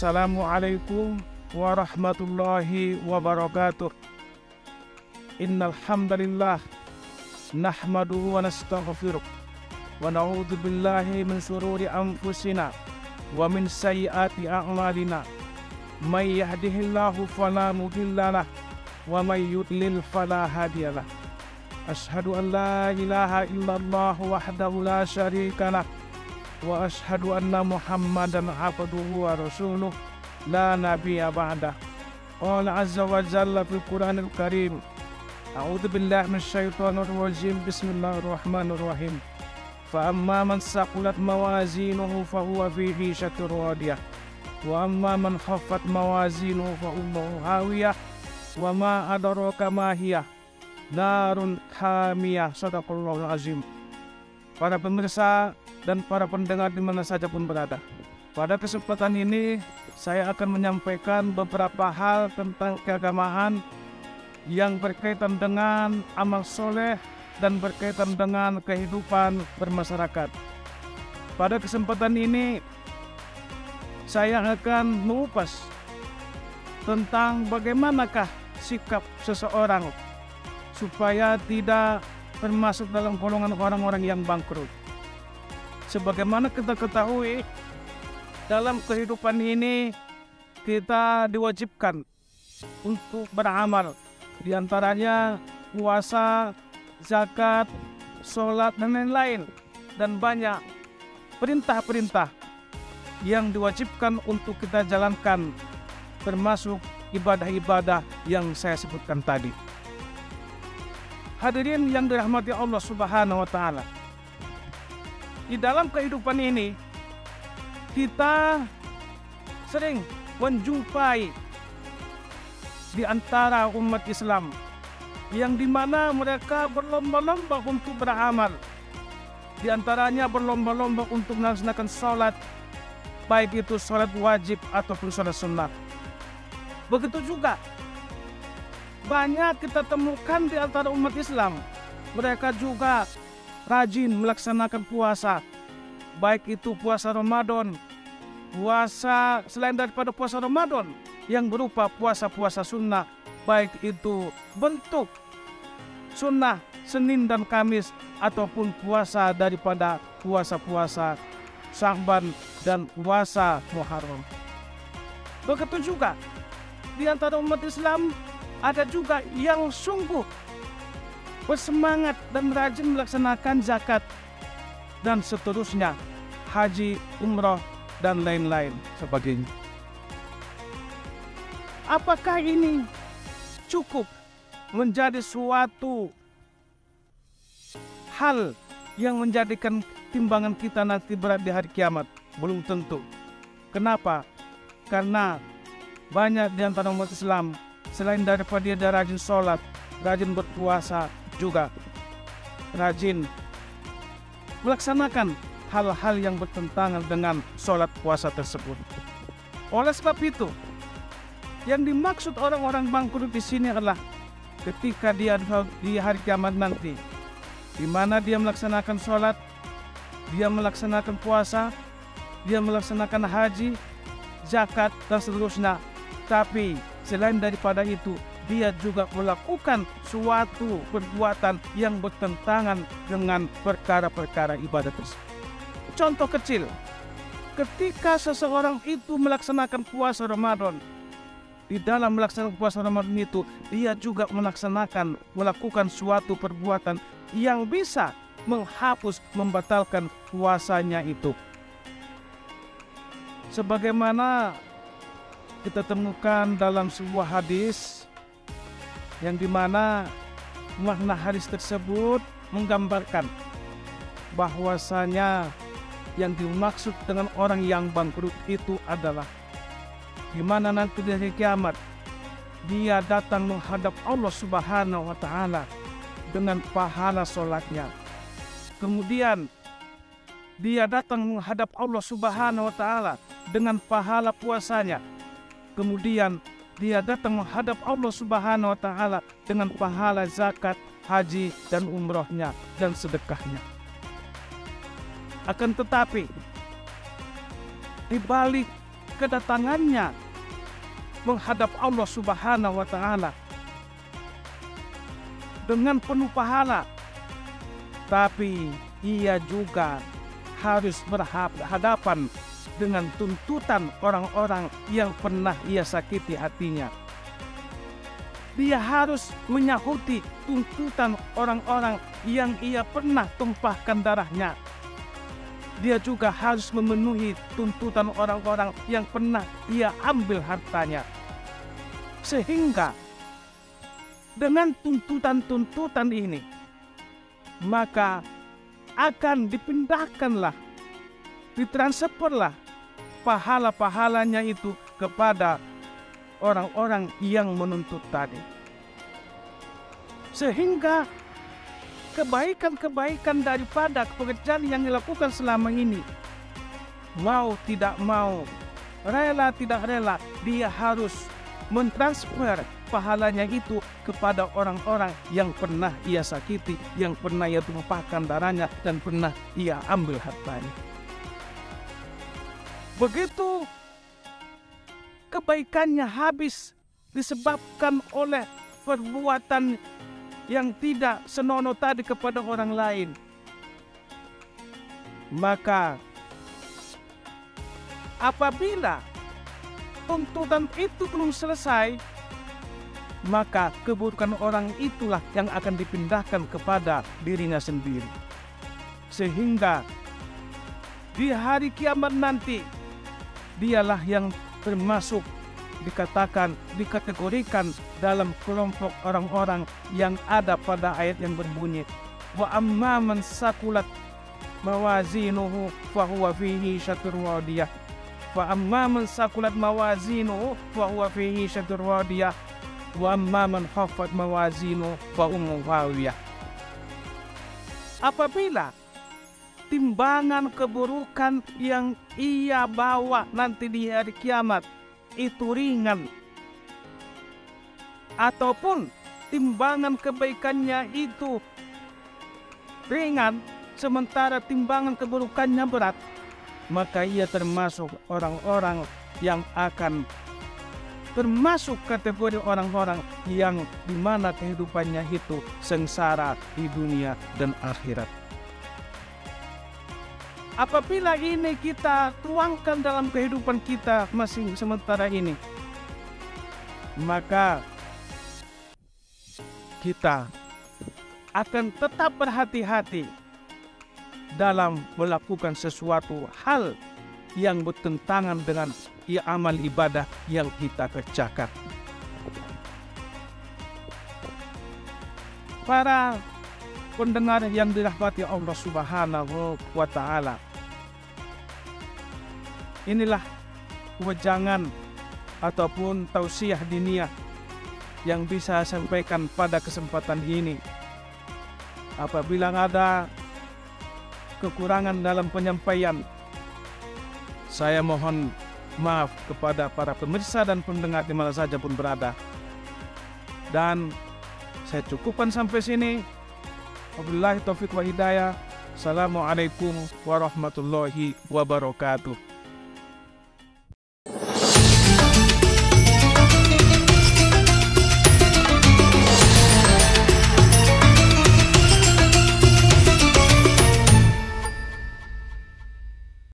Assalamualaikum warahmatullahi wabarakatuh. Innal hamdalillah nahmaduhu wa nastaghfiruh wa na'udzu billahi min shururi anfusina wa min sayyiati a'malina. May yahdihillahu fala mudhillalah wa may yudlil fala hadiyalah. Asyhadu an la ilaha illallah wahdahu la syarikalah wa asyhadu anna Muhammadan abduhu wa rasuluh la nabiyya ba'dah. Qala azza wa jalla fil Qur'anil Karim, a'udzu billahi minasyaitonir rajim. Bismillahirrahmanirrahim. Fa amma man saqulat mawazinuhu fa huwa fi 'ishatin radiyah wa amma man khaffat mawazinuhu fa ummuhu hawiyah wa ma adraka ma hiya narun hamiyah. Shadaqallahul azim. Para pemirsa dan para pendengar di mana saja pun berada, pada kesempatan ini saya akan menyampaikan beberapa hal tentang keagamaan yang berkaitan dengan amal soleh dan berkaitan dengan kehidupan bermasyarakat. Pada kesempatan ini saya akan mengupas tentang bagaimanakah sikap seseorang supaya tidak termasuk dalam golongan orang-orang yang bangkrut. Sebagaimana kita ketahui, dalam kehidupan ini kita diwajibkan untuk beramal, di antaranya puasa, zakat, sholat, dan lain-lain, dan banyak perintah-perintah yang diwajibkan untuk kita jalankan, termasuk ibadah-ibadah yang saya sebutkan tadi. Hadirin yang dirahmati Allah Subhanahu wa Ta'ala, di dalam kehidupan ini kita sering menjumpai di antara umat Islam yang dimana mereka berlomba-lomba untuk beramal, di antaranya berlomba-lomba untuk melaksanakan sholat, baik itu sholat wajib ataupun sholat sunnah. Begitu juga banyak kita temukan di antara umat Islam, mereka juga rajin melaksanakan puasa, baik itu puasa Ramadan, puasa selain daripada puasa Ramadan yang berupa puasa-puasa sunnah, baik itu bentuk sunnah Senin dan Kamis ataupun puasa daripada puasa-puasa Sya'ban dan puasa Muharram. Begitu juga di antara umat Islam ada juga yang sungguh bersemangat dan rajin melaksanakan zakat dan seterusnya, haji, umrah, dan lain-lain sebagainya. Apakah ini cukup menjadi suatu hal yang menjadikan timbangan kita nanti berat di hari kiamat? Belum tentu. Kenapa? Karena banyak di antara umat Islam, selain daripada dia rajin sholat, rajin berpuasa, juga rajin melaksanakan hal-hal yang bertentangan dengan sholat puasa tersebut. Oleh sebab itu, yang dimaksud orang-orang bangkrut di sini adalah ketika dia di hari kiamat nanti, di mana dia melaksanakan sholat, dia melaksanakan puasa, dia melaksanakan haji, zakat, dan seterusnya. Tapi selain daripada itu, dia juga melakukan suatu perbuatan yang bertentangan dengan perkara-perkara ibadah tersebut. Contoh kecil, ketika seseorang itu melaksanakan puasa Ramadan, di dalam melaksanakan puasa Ramadan itu, dia juga melakukan suatu perbuatan yang bisa menghapus, membatalkan puasanya itu. Sebagaimana kita temukan dalam sebuah hadis yang dimana makna hadis tersebut menggambarkan bahwasanya yang dimaksud dengan orang yang bangkrut itu adalah dimana nanti di hari kiamat dia datang menghadap Allah Subhanahu wa Ta'ala dengan pahala sholatnya, kemudian dia datang menghadap Allah Subhanahu wa Ta'ala dengan pahala puasanya, kemudian dia datang menghadap Allah Subhanahu wa Ta'ala dengan pahala zakat, haji, dan umrohnya dan sedekahnya. Akan tetapi di balik kedatangannya menghadap Allah Subhanahu wa Ta'ala dengan penuh pahala, tapi ia juga harus berhadapan dengan tuntutan orang-orang yang pernah ia sakiti hatinya. Dia harus menyahuti tuntutan orang-orang yang ia pernah tumpahkan darahnya. Dia juga harus memenuhi tuntutan orang-orang yang pernah ia ambil hartanya. Sehingga dengan tuntutan-tuntutan ini, maka akan dipindahkanlah, ditransferlah pahala-pahalanya itu kepada orang-orang yang menuntut tadi. Sehingga kebaikan-kebaikan daripada pekerjaan yang dilakukan selama ini, mau tidak mau, rela tidak rela, dia harus mentransfer pahalanya itu kepada orang-orang yang pernah ia sakiti, yang pernah ia tumpahkan darahnya, dan pernah ia ambil hartanya. Begitu kebaikannya habis disebabkan oleh perbuatan yang tidak senonoh tadi kepada orang lain, maka apabila tuntutan itu belum selesai, maka keburukan orang itulah yang akan dipindahkan kepada dirinya sendiri. Sehingga di hari kiamat nanti, dialah yang termasuk dikategorikan dalam kelompok orang-orang yang ada pada ayat yang berbunyi, wa amma man sakulat mawazinuhu fahuwa fihi syatur wadiyah, wa amma man sakulat mawazinuhu fahuwa fihi syatur wadiyah, wa amma man khaffat mawazinuhu fa ummuhu hawiyah. Apabila timbangan keburukan yang ia bawa nanti di hari kiamat itu ringan, ataupun timbangan kebaikannya itu ringan sementara timbangan keburukannya berat, maka ia termasuk orang-orang yang akan termasuk kategori orang-orang yang dimana kehidupannya itu sengsara di dunia dan akhirat. Apabila ini kita tuangkan dalam kehidupan kita masing sementara ini, maka kita akan tetap berhati-hati dalam melakukan sesuatu hal yang bertentangan dengan amal ibadah yang kita kerjakan. Para pendengar yang dirahmati Allah Subhanahu wa Ta'ala, inilah wejangan ataupun tausiah diniyah yang bisa saya sampaikan pada kesempatan ini. Apabila ada kekurangan dalam penyampaian, saya mohon maaf kepada para pemirsa dan pendengar di mana saja pun berada. Dan saya cukupkan sampai sini. Wabillahi taufiq wa hidayah. Assalamualaikum warahmatullahi wabarakatuh.